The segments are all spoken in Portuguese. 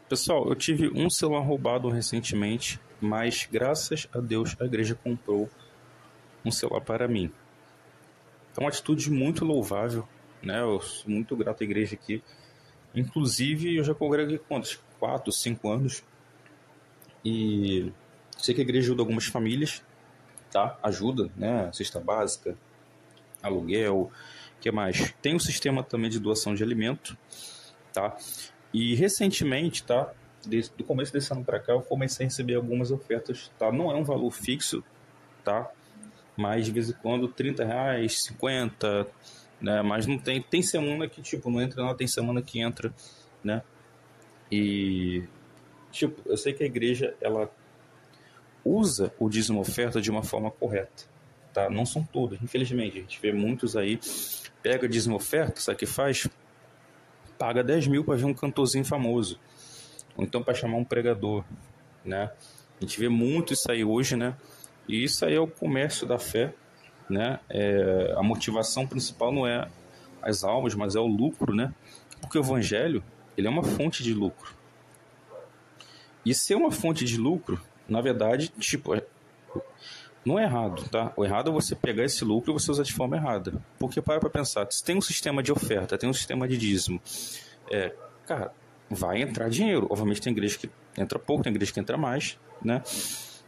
Pessoal, eu tive um celular roubado recentemente, mas graças a Deus a igreja comprou um celular para mim. É uma atitude muito louvável, né? Eu sou muito grato à igreja aqui. Inclusive, eu já congreguei quantos? 4, 5 anos. E sei que a igreja ajuda algumas famílias, tá? Ajuda, né? Cesta básica, aluguel, o que mais? Tem um sistema também de doação de alimento, tá? E recentemente, tá? Do começo desse ano para cá, eu comecei a receber algumas ofertas, tá? Não é um valor fixo, tá? Mas de vez em quando, R$ 30, 50, né? Mas não tem. Tem semana que, tipo, não entra nada, tem semana que entra, né? E, tipo, eu sei que a igreja, ela usa o dízimo oferta de uma forma correta, tá? Não são todos, infelizmente. A gente vê muitos aí, pega dízimo oferta, sabe o que faz? Paga 10 mil para ver um cantorzinho famoso, ou então para chamar um pregador, né? A gente vê muito isso aí hoje, né? E isso aí é o comércio da fé, né? A motivação principal não é as almas, mas é o lucro, né? Porque o evangelho, ele é uma fonte de lucro. E ser uma fonte de lucro, na verdade, tipo, não é errado, tá? O errado é você pegar esse lucro e você usar de forma errada. Porque para pensar, se tem um sistema de oferta, tem um sistema de dízimo, cara, vai entrar dinheiro. Obviamente tem igreja que entra pouco, tem igreja que entra mais, né?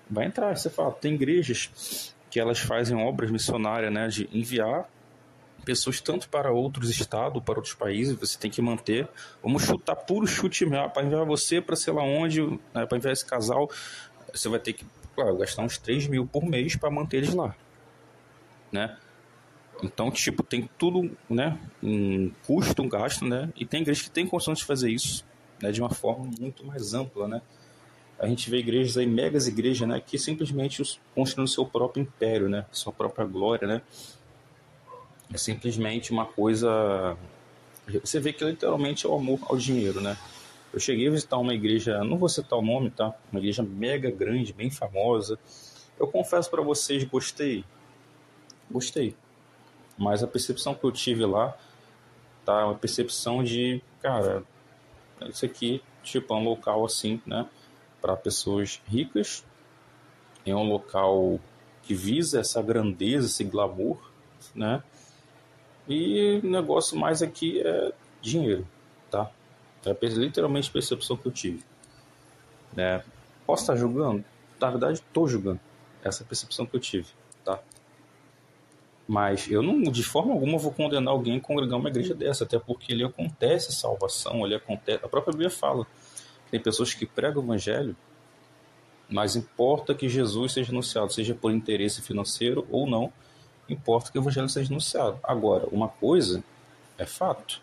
Vai entrar. Você fala, tem igrejas que elas fazem obras missionárias, né? De enviar pessoas tanto para outros estados, para outros países, você tem que manter. Vamos chutar puro chute para enviar você para sei lá onde, né, para enviar esse casal, você vai ter que, claro, gastar uns 3 mil por mês para manter eles lá, né? Então, tipo, tem tudo, né? Um custo, um gasto, né? E tem igrejas que têm condição de fazer isso, né? De uma forma muito mais ampla, né? A gente vê igrejas aí, megas igrejas, né? Que simplesmente construindo seu próprio império, né? Sua própria glória, né? É simplesmente uma coisa. Você vê que literalmente é o amor ao dinheiro, né? Eu cheguei a visitar uma igreja, não vou citar o nome, tá? Uma igreja mega grande, bem famosa. Eu confesso para vocês, gostei. Mas a percepção que eu tive lá, tá? Uma percepção de, cara, isso aqui, tipo, é um local assim, né? Para pessoas ricas, é um local que visa essa grandeza, esse glamour, né? E o negócio mais aqui é dinheiro, tá? É literalmente a percepção que eu tive, né? Posso estar julgando? Na verdade, estou julgando. Essa é a percepção que eu tive, tá? Mas eu não, de forma alguma, vou condenar alguém a congregar uma igreja dessa, até porque ali acontece salvação, ali acontece. A própria Bíblia fala que tem pessoas que pregam o evangelho, mas importa que Jesus seja anunciado, seja por interesse financeiro ou não, importa que o evangelho seja anunciado. Agora, uma coisa é fato.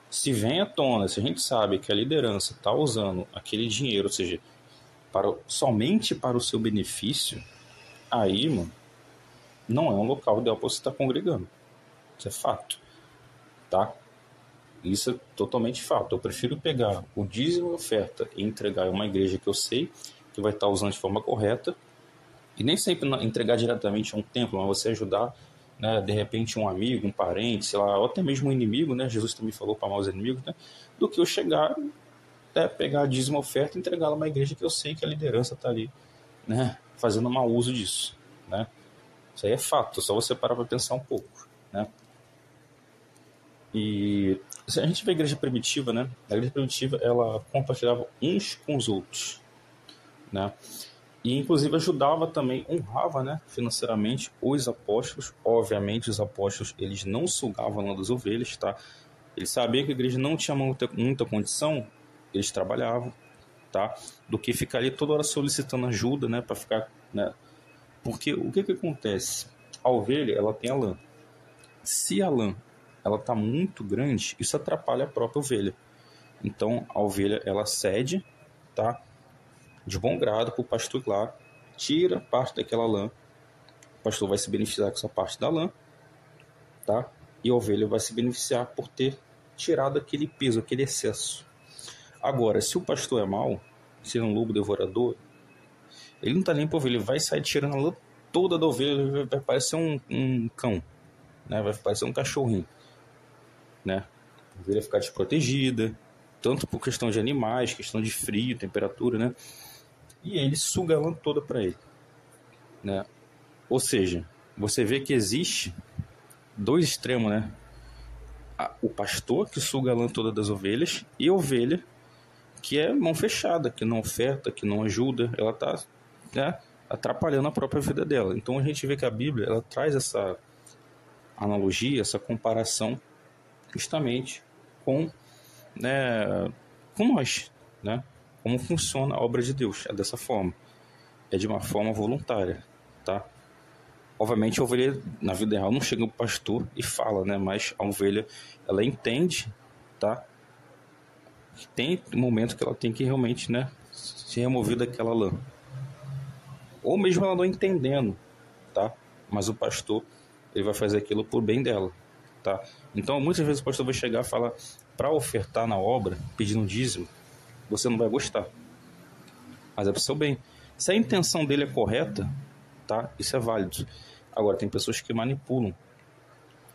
Se vem à tona, se a gente sabe que a liderança está usando aquele dinheiro, ou seja, somente para o seu benefício, aí, mano, não é um local ideal para você estar congregando. Isso é fato, tá? Isso é totalmente fato. Eu prefiro pegar o dízimo e oferta e entregar em uma igreja que eu sei que vai estar usando de forma correta, e nem sempre entregar diretamente a um templo, mas você ajudar, né, de repente um amigo, um parente, sei lá, ou até mesmo um inimigo, né? Jesus também falou para amar os inimigos, né? Do que eu chegar, pegar a dízimo oferta e entregá-la a uma igreja que eu sei que a liderança está ali, né, fazendo mau uso disso, né? Isso aí é fato, só você parar para pensar um pouco, né? E a gente vê a igreja primitiva, né? A igreja primitiva, ela compartilhava uns com os outros, né? E inclusive ajudava também, honrava, né, financeiramente os apóstolos. Obviamente os apóstolos, eles não sugavam a lã das ovelhas, tá? Eles sabiam que a igreja não tinha muita condição, eles trabalhavam, tá? Do que ficar ali toda hora solicitando ajuda, né, para ficar, né? Porque o que acontece? A ovelha, ela tem a lã. Se a lã ela tá muito grande, isso atrapalha a própria ovelha. Então a ovelha, ela cede, tá? De bom grado para o pastor lá, tira parte daquela lã, o pastor vai se beneficiar com essa parte da lã, tá? E a ovelha vai se beneficiar por ter tirado aquele peso, aquele excesso. Agora, se o pastor é mau, se é um lobo devorador, ele não tá nem para ovelha, ele vai sair tirando a lã toda da ovelha, vai parecer um cão, né? Vai parecer um cachorrinho, né? A ovelha ficar desprotegida, tanto por questão de animais, questão de frio, temperatura, né? E ele suga a lã toda para ele, né? Ou seja, você vê que existe dois extremos, né? O pastor que suga a lã toda das ovelhas e a ovelha que é mão fechada, que não oferta, que não ajuda, ela está, né, atrapalhando a própria vida dela. Então a gente vê que a Bíblia ela traz essa analogia, essa comparação justamente com, né, com nós, né? Como funciona a obra de Deus, é dessa forma, é de uma forma voluntária, tá? Obviamente a ovelha na vida real não chega o pastor e fala, né? Mas a ovelha ela entende, tá? Tem um momento que ela tem que realmente, né, se remover daquela lã, ou mesmo ela não entendendo, tá? Mas o pastor ele vai fazer aquilo por bem dela, tá? Então muitas vezes o pastor vai chegar e falar para ofertar na obra, pedindo um dízimo, você não vai gostar, mas é para o seu bem. Se a intenção dele é correta, tá? Isso é válido. Agora tem pessoas que manipulam,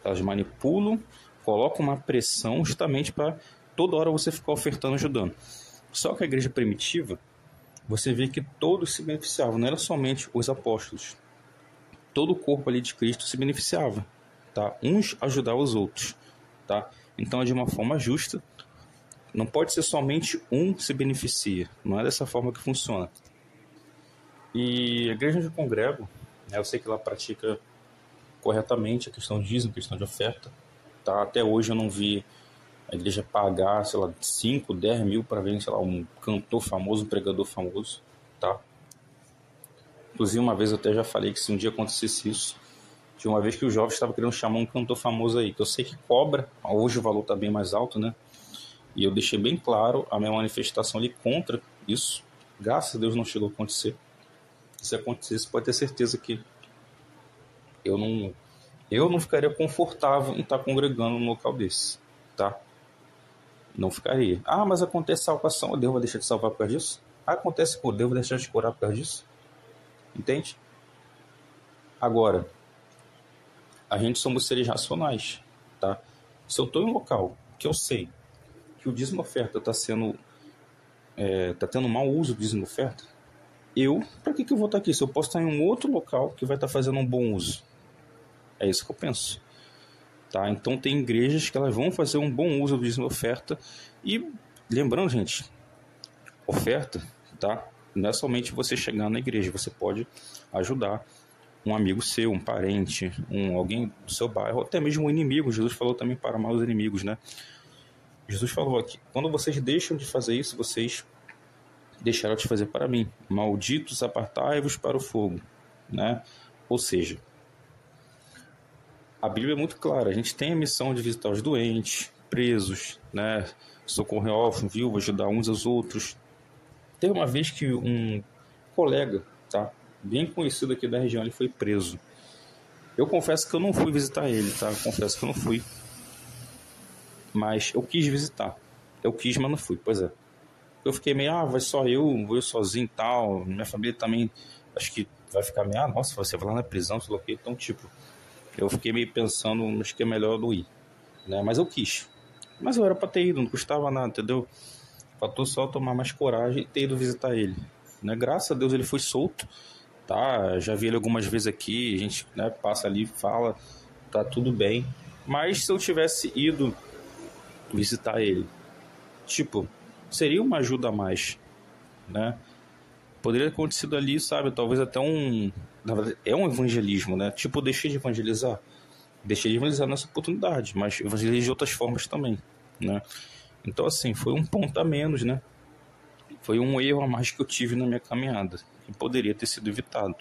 elas manipulam, colocam uma pressão justamente para toda hora você ficar ofertando, ajudando. Só que a igreja primitiva, você vê que todos se beneficiavam, não era somente os apóstolos. Todo o corpo ali de Cristo se beneficiava, tá? Uns ajudavam os outros, tá? Então é de uma forma justa, não pode ser somente um se beneficia, não é dessa forma que funciona. E a igreja onde eu congrego, né, eu sei que ela pratica corretamente a questão de dízimo, a questão de oferta, tá? Até hoje eu não vi a igreja pagar, sei lá, 5, 10 mil para ver, sei lá, um cantor famoso, um pregador famoso, tá? Inclusive, uma vez eu até já falei que se um dia acontecesse isso, de uma vez que os jovens estavam querendo chamar um cantor famoso aí, que eu sei que cobra, hoje o valor está bem mais alto, né? E eu deixei bem claro a minha manifestação ali contra isso. Graças a Deus não chegou a acontecer. Se acontecesse, pode ter certeza que eu não ficaria confortável em estar congregando num local desse, tá? Não ficaria. Ah, mas acontece salvação, Deus vai deixar de salvar por causa disso? Acontece com Deus vai deixar de curar por causa disso? Entende? Agora, a gente somos seres racionais, tá? Se eu estou em um local que eu sei que o dízimo oferta está tendo mau uso do dízimo oferta, para que eu vou estar aqui? Se eu posso estar em um outro local que vai estar fazendo um bom uso. É isso que eu penso. Tá? Então tem igrejas que elas vão fazer um bom uso do dízimo oferta. E lembrando, gente, oferta, tá? Não é somente você chegar na igreja, você pode ajudar um amigo seu, um parente, alguém do seu bairro, ou até mesmo um inimigo. Jesus falou também para amar os inimigos, né? Jesus falou aqui, quando vocês deixam de fazer isso, vocês deixaram de fazer para mim. Malditos, apartai-vos para o fogo, né? Ou seja, a Bíblia é muito clara, a gente tem a missão de visitar os doentes, presos, né? Socorrer órfãos, viúvas, ajudar uns aos outros. Teve uma vez que um colega, tá? Bem conhecido aqui da região, ele foi preso. Eu confesso que eu não fui visitar ele, tá? Eu confesso que eu não fui. Mas eu quis visitar. Eu quis, mas não fui, pois é. Eu fiquei meio, vai só eu, vou eu sozinho e tal. Minha família também, acho que vai ficar meio, nossa, você vai lá na prisão, sei lá o quê. Então, tipo, eu fiquei meio pensando, acho que é melhor não ir, né? Mas eu quis. Mas eu era pra ter ido, não custava nada, entendeu? Faltou só tomar mais coragem e ter ido visitar ele, né? Graças a Deus ele foi solto, tá? Já vi ele algumas vezes aqui, a gente, né, passa ali, fala, tá tudo bem. Mas se eu tivesse ido visitar ele, tipo, seria uma ajuda a mais, né? Poderia ter acontecido ali, sabe? Talvez até na verdade, é um evangelismo, né? Tipo, eu deixei de evangelizar. Deixei de evangelizar nessa oportunidade, mas evangelizei de outras formas também, né? Então, assim, foi um ponto a menos, né? Foi um erro a mais que eu tive na minha caminhada, que poderia ter sido evitado,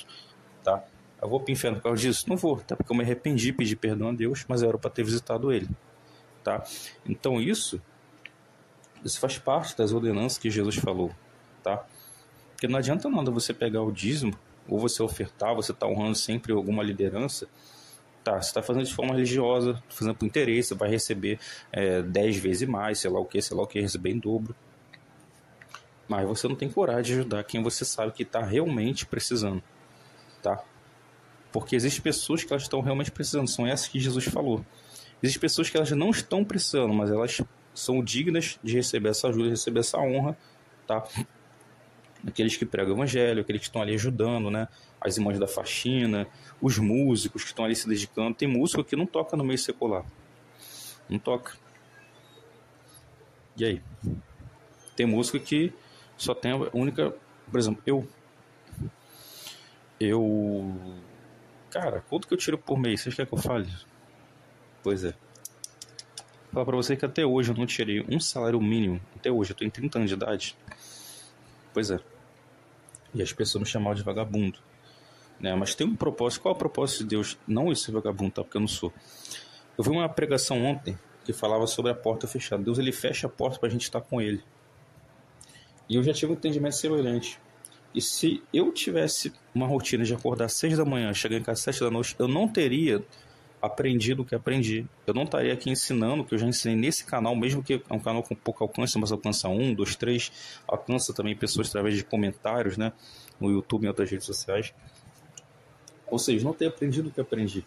tá? Eu vou pro inferno por causa disso? Não vou, tá? Porque eu me arrependi, pedi perdão a Deus, mas era para ter visitado ele, tá? Então, isso faz parte das ordenanças que Jesus falou, tá? Porque não adianta nada você pegar o dízimo, ou você ofertar, você tá honrando sempre alguma liderança, tá? Você tá fazendo de forma religiosa, fazendo por interesse, vai receber 10 vezes mais, sei lá o que, receber em dobro. Mas você não tem coragem de ajudar quem você sabe que tá realmente precisando, tá? Porque existem pessoas que elas estão realmente precisando, são essas que Jesus falou. Existem pessoas que elas não estão precisando, mas elas são dignas de receber essa ajuda, de receber essa honra, tá? Aqueles que pregam o evangelho, aqueles que estão ali ajudando, né? As irmãs da faxina, os músicos que estão ali se dedicando. Tem músico que não toca no meio secular, não toca. E aí? Tem músico que só tem a única... Por exemplo, cara, quanto que eu tiro por mês? Vocês querem que eu fale? Pois é. Vou falar pra você que até hoje eu não tirei um salário mínimo. Até hoje, eu tô em 30 anos de idade. Pois é. E as pessoas me chamavam de vagabundo, né? Mas tem um propósito. Qual é o propósito de Deus? Não eu ser vagabundo, tá? Porque eu não sou. Eu vi uma pregação ontem que falava sobre a porta fechada. Deus, ele fecha a porta pra gente estar com ele. E eu já tive um entendimento semelhante. E se eu tivesse uma rotina de acordar às 6 da manhã, chegar em casa às 7 da noite, eu não teria aprendido o que aprendi. Eu não estaria aqui ensinando o que eu já ensinei nesse canal, mesmo que é um canal com pouco alcance, mas alcança 1, 2, 3, alcança também pessoas através de comentários, né, no YouTube e em outras redes sociais. Ou seja, não ter aprendido o que aprendi.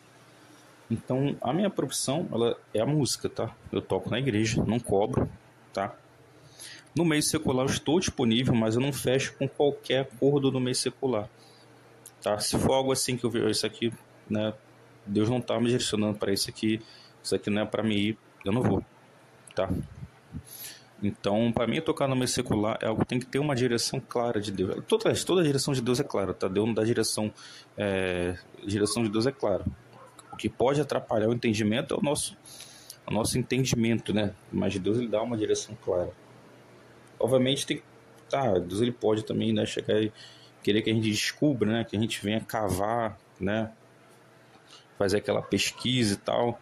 Então, a minha profissão, ela é a música, tá? Eu toco na igreja, não cobro, tá? No meio secular eu estou disponível, mas eu não fecho com qualquer acordo no meio secular, tá? Se for algo assim que eu vejo, isso aqui, né, Deus não está me direcionando para isso aqui não é para mim ir, eu não vou, tá? Então, para mim, tocar no meio secular é algo que tem que ter uma direção clara de Deus. Toda a direção de Deus é clara, tá? Deus não dá direção, direção de Deus é clara. O que pode atrapalhar o entendimento é o nosso entendimento, né? Mas de Deus ele dá uma direção clara. Obviamente Deus ele pode também, né, chegar e querer que a gente descubra, né, que a gente venha cavar, né, fazer aquela pesquisa e tal,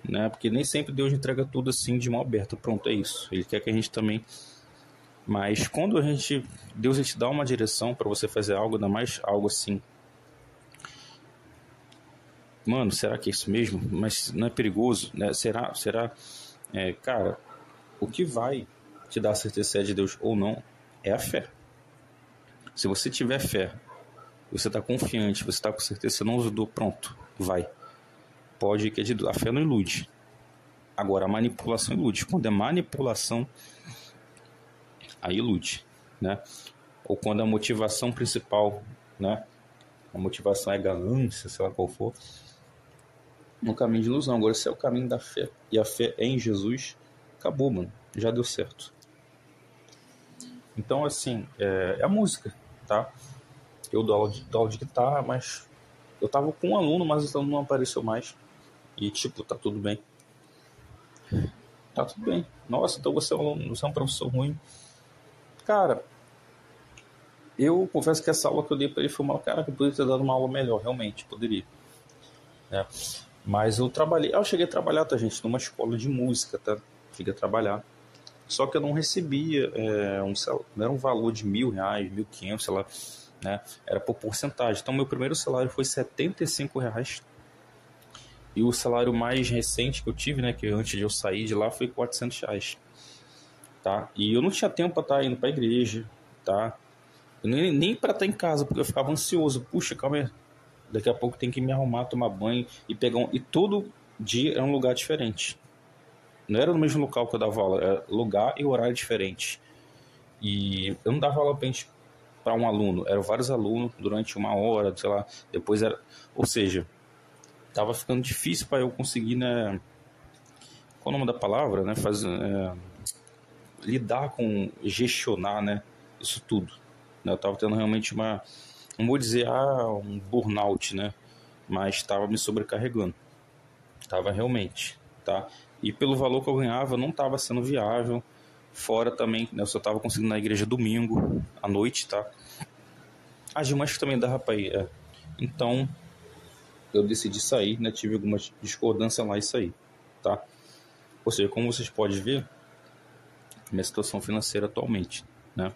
né, porque nem sempre Deus entrega tudo assim de mão aberta, pronto, é isso. Ele quer que a gente também, mas quando Deus ele te dá uma direção para você fazer algo, ainda mais algo assim, mano, será que é isso mesmo? Mas não é perigoso, né? Será, cara, o que vai te dar a certeza se é de Deus ou não é a fé. Se você tiver fé, você está confiante, você está com certeza, você não usou, pronto, vai. Pode ir que é de Deus. A fé não ilude. Agora, a manipulação ilude. Quando é manipulação, aí ilude, né? Ou quando a motivação principal, né? A motivação é ganância, sei lá qual for, no caminho de ilusão. Agora, se é o caminho da fé e a fé é em Jesus, acabou, mano. Já deu certo. Então, assim, é a música, tá? Eu dou aula de guitarra, mas eu tava com um aluno, mas esse aluno não apareceu mais. E, tipo, tá tudo bem. Tá tudo bem. Nossa, então você é um professor ruim. Cara, eu confesso que essa aula que eu dei pra ele foi cara, que eu poderia ter dado uma aula melhor, realmente, poderia. Né? Mas eu cheguei a trabalhar, tá, gente, numa escola de música, tá? Cheguei a trabalhar. Só que eu não recebia, não era um valor de R$1.000, R$1.500, sei lá, né? Era por porcentagem. Então, meu primeiro salário foi R$75. E o salário mais recente que eu tive, né, que antes de eu sair de lá, foi R$400, tá? E eu não tinha tempo para estar indo para a igreja, tá? Nem para estar em casa, porque eu ficava ansioso. Puxa, calma aí. Daqui a pouco tem que me arrumar, tomar banho e pegar E todo dia era um lugar diferente. Não era no mesmo local que eu dava aula, era lugar e horário diferente. E eu não dava aula para um aluno, eram vários alunos durante 1 hora, sei lá. Depois era. Ou seja, tava ficando difícil para eu conseguir, né? Qual é o nome da palavra, né? Lidar com, gestionar, né? Isso tudo. Eu tava tendo realmente não vou dizer um burnout, né? Mas estava me sobrecarregando. Tava realmente, tá? E pelo valor que eu ganhava, não estava sendo viável. Fora também, né, eu só estava conseguindo ir na igreja domingo, à noite, tá? As demais que também dava para ir. Então, eu decidi sair, né? Tive algumas discordâncias lá e saí, tá? Ou seja, como vocês podem ver, minha situação financeira atualmente, né?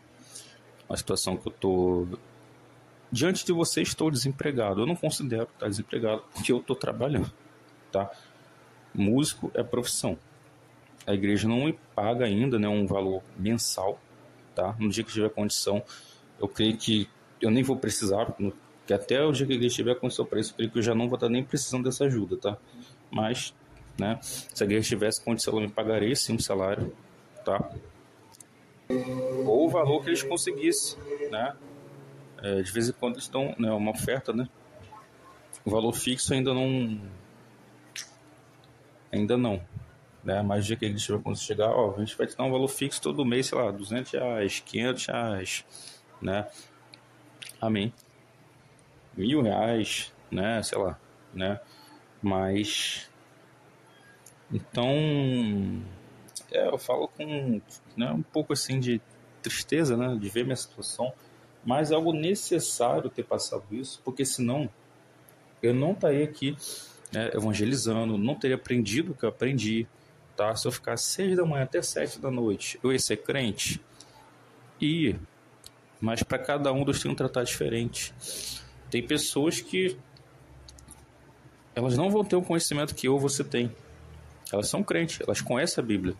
Uma situação que eu tô... Diante de vocês, estou desempregado. Eu não considero estar desempregado, porque eu estou trabalhando, tá? Músico é profissão. A igreja não me paga ainda, né, um valor mensal, tá? No dia que tiver condição, eu creio que eu nem vou precisar, que até o dia que a igreja tiver condição para isso, eu creio que eu já não vou estar nem precisando dessa ajuda, tá? Mas, né, se a igreja tivesse condição, ela me pagaria sim um salário, tá? Ou o valor que eles conseguissem, né? De vez em quando eles dão, né, uma oferta, né? O valor fixo ainda não, né? Mas o dia que eles quando chegar, ó, a gente vai te dar um valor fixo todo mês, sei lá, R$ 200, R$ 500, né? Amém. R$ 1.000, né? Sei lá, né? Mas então, eu falo com, né, um pouco assim de tristeza, né, de ver minha situação, mas é algo necessário ter passado isso, porque senão eu não estaria aqui, né, evangelizando, não teria aprendido o que eu aprendi, tá? Se eu ficar 6 da manhã até 7 da noite, eu ia ser crente? Ia, mas para cada um Deus tem um tratado diferente. Tem pessoas que elas não vão ter o conhecimento que eu ou você tem. Elas são crentes, elas conhecem a Bíblia.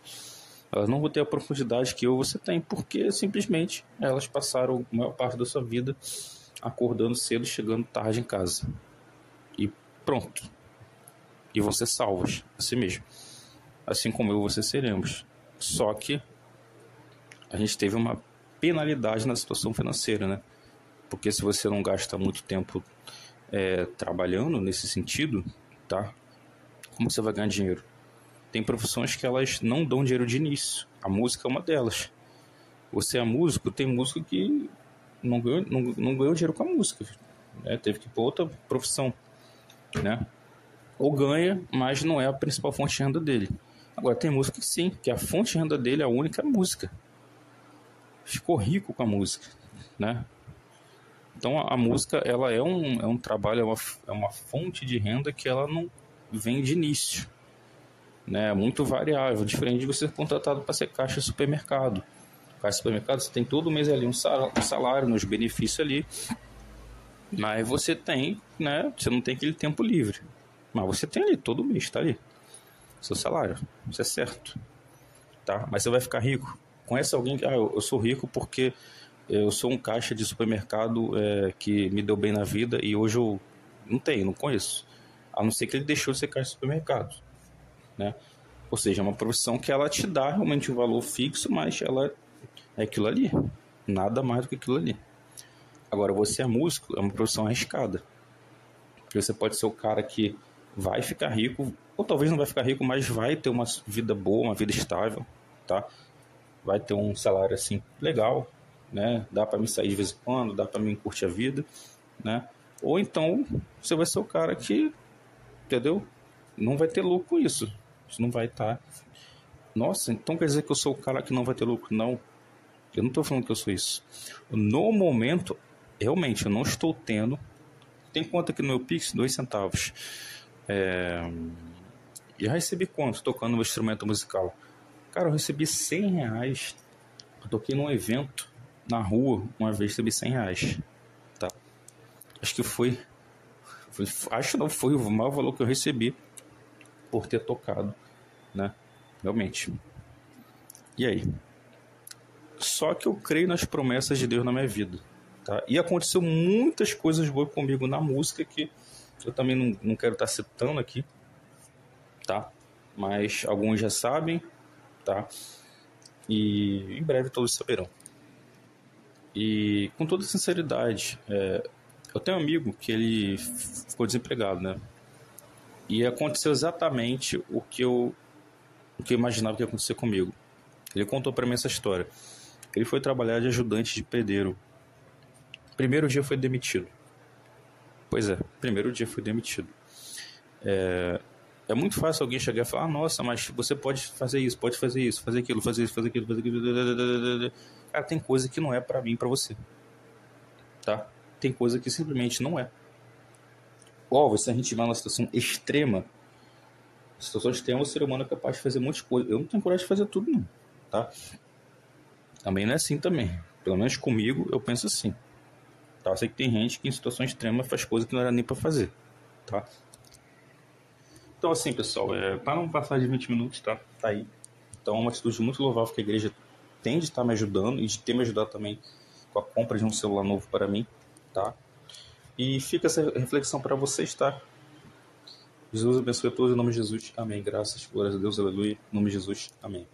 Elas não vão ter a profundidade que eu ou você tem, porque simplesmente elas passaram a maior parte da sua vida acordando cedo, chegando tarde em casa. E pronto. E vão ser salvos, assim mesmo. Assim como eu e você seremos. Só que a gente teve uma penalidade na situação financeira, né? Porque se você não gasta muito tempo trabalhando nesse sentido, tá? Como você vai ganhar dinheiro? Tem profissões que elas não dão dinheiro de início. A música é uma delas. Você é músico, tem músico que não ganhou dinheiro com a música, né? Teve que ir para outra profissão, né? Ou ganha, mas não é a principal fonte de renda dele. Agora tem músico que sim, que a fonte de renda dele, a única, é a música. Ficou rico com a música, né? Então a música, ela é um trabalho, é uma fonte de renda que ela não vem de início, né? É muito variável, diferente de você ser contratado para ser caixa de supermercado. Caixa de supermercado, você tem todo mês ali um salário, nos benefícios ali, mas você tem, né? Você não tem aquele tempo livre, mas você tem ali, todo mês está ali, seu salário, isso é certo, tá? Mas você vai ficar rico? Conhece alguém que, eu sou rico porque eu sou um caixa de supermercado que me deu bem na vida e hoje eu não conheço, a não ser que ele deixou de ser caixa de supermercado, né? Ou seja, é uma profissão que ela te dá realmente um valor fixo, mas ela é aquilo ali, nada mais do que aquilo ali. Agora, você é músico, é uma profissão arriscada, porque você pode ser o cara que vai ficar rico, ou talvez não vai ficar rico, mas vai ter uma vida boa, uma vida estável, tá? Vai ter um salário assim legal, né? Dá para me sair de vez em quando, dá para mim curtir a vida, né? Ou então você vai ser o cara que, entendeu? Não vai ter lucro com isso. Você não vai estar. Nossa, então quer dizer que eu sou o cara que não vai ter lucro? Não. Eu não estou falando que eu sou isso. No momento, realmente, eu não estou tendo. Tem conta aqui no meu Pix, 2 centavos. Já recebi quanto tocando um instrumento musical? Cara, eu recebi R$ 100. Eu toquei num evento na rua, uma vez recebi R$ 100. Tá? Acho que acho não, foi o maior valor que eu recebi por ter tocado, né? Realmente. E aí? Só que eu creio nas promessas de Deus na minha vida, tá? E aconteceu muitas coisas boas comigo na música que eu também não quero estar citando aqui, tá? Mas alguns já sabem, tá? E em breve todos saberão. E com toda sinceridade, eu tenho um amigo que ele ficou desempregado, né? E aconteceu exatamente o que eu imaginava que ia acontecer comigo. Ele contou para mim essa história. Ele foi trabalhar de ajudante de pedreiro. Primeiro dia foi demitido. Pois é, primeiro dia foi demitido. É muito fácil alguém chegar e falar: nossa, mas você pode fazer isso, fazer aquilo, fazer isso, fazer aquilo, fazer aquilo. Cara, tem coisa que não é para mim, para você, tá? Tem coisa que simplesmente não é. Se a gente vai numa situação extrema, o ser humano é capaz de fazer muitas coisas. Eu não tenho coragem de fazer tudo, não, tá? Também não é assim também. Pelo menos comigo, eu penso assim. Tá? Eu sei que tem gente que em situação extrema faz coisa que não era nem para fazer, tá? Então assim, pessoal, para não passar de 20 minutos, tá aí. Então é uma atitude muito louvável que a igreja tem de estar me ajudando e de ter me ajudado também com a compra de um celular novo para mim, tá? E fica essa reflexão para vocês, tá? Jesus abençoe a todos em nome de Jesus, amém. Graças, glórias a Deus, aleluia, em nome de Jesus, amém.